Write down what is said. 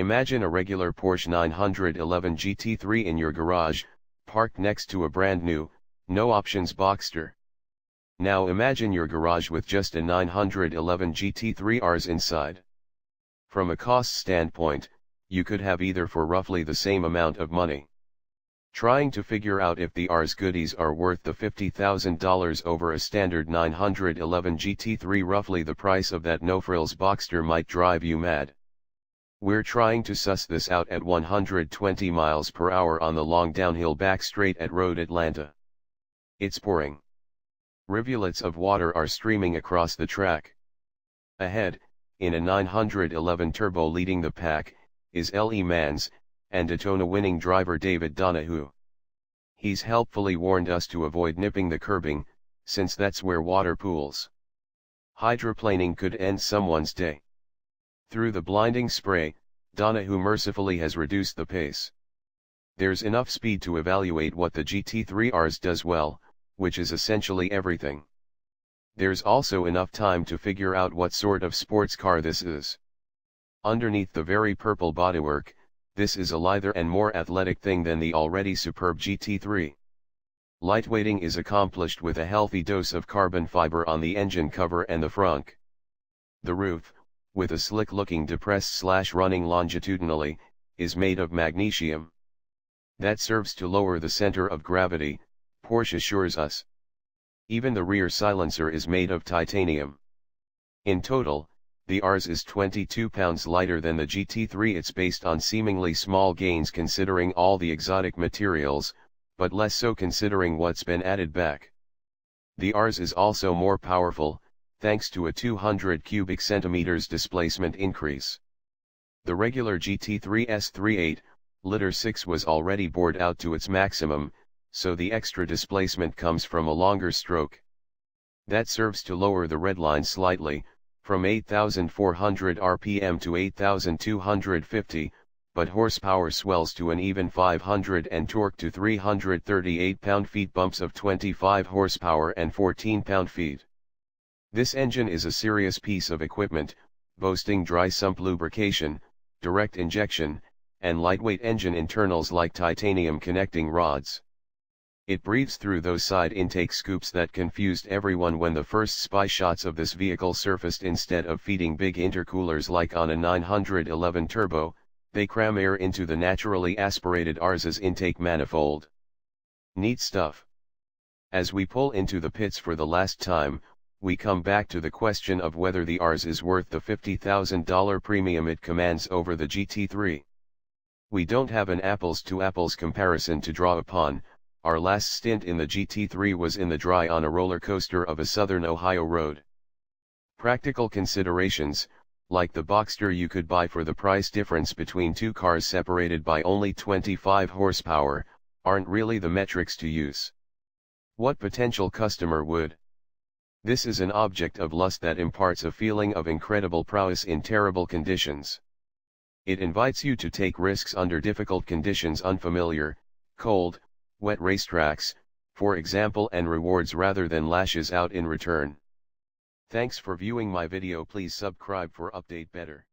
Imagine a regular Porsche 911 GT3 in your garage, parked next to a brand new, no options Boxster. Now imagine your garage with just a 911 GT3 RS inside. From a cost standpoint, you could have either for roughly the same amount of money. Trying to figure out if the RS goodies are worth the $50,000 over a standard 911 GT3, roughly the price of that no-frills Boxster, might drive you mad. We're trying to suss this out at 120 miles per hour on the long downhill back straight at Road Atlanta. It's pouring. Rivulets of water are streaming across the track. Ahead, in a 911 Turbo leading the pack, is Le Mans and Daytona-winning driver David Donahue. He's helpfully warned us to avoid nipping the curbing, since that's where water pools. Hydroplaning could end someone's day. Through the blinding spray, Donahue mercifully has reduced the pace. There's enough speed to evaluate what the GT3 RS does well, which is essentially everything. There's also enough time to figure out what sort of sports car this is. Underneath the very purple bodywork, this is a lither and more athletic thing than the already superb GT3. Lightweighting is accomplished with a healthy dose of carbon fiber on the engine cover and the frunk. The roof, with a slick-looking depressed/running longitudinally, is made of magnesium. That serves to lower the center of gravity, Porsche assures us. Even the rear silencer is made of titanium. In total, the RS is 22 pounds lighter than the GT3. It's based on seemingly small gains considering all the exotic materials, but less so considering what's been added back. The RS is also more powerful, thanks to a 200 cubic centimeters displacement increase. The regular GT3's 3.8-liter 6 was already bored out to its maximum, so the extra displacement comes from a longer stroke. That serves to lower the redline slightly, from 8,400 RPM to 8,250, but horsepower swells to an even 500 and torque to 338 pound-feet, bumps of 25 horsepower and 14 pound-feet. This engine is a serious piece of equipment, boasting dry sump lubrication, direct injection, and lightweight engine internals like titanium connecting rods. It breathes through those side intake scoops that confused everyone when the first spy shots of this vehicle surfaced. Instead of feeding big intercoolers like on a 911 Turbo, they cram air into the naturally aspirated RS's intake manifold. Neat stuff. As we pull into the pits for the last time, we come back to the question of whether the RS is worth the $50,000 premium it commands over the GT3. We don't have an apples-to-apples comparison to draw upon. Our last stint in the GT3 was in the dry on a roller coaster of a southern Ohio road. Practical considerations, like the Boxster you could buy for the price difference between two cars separated by only 25 horsepower, aren't really the metrics to use. What potential customer would? This is an object of lust that imparts a feeling of incredible prowess in terrible conditions. It invites you to take risks under difficult conditions, unfamiliar, cold, wet racetracks, for example, and rewards rather than lashes out in return. Thanks for viewing my video. Please subscribe for update better.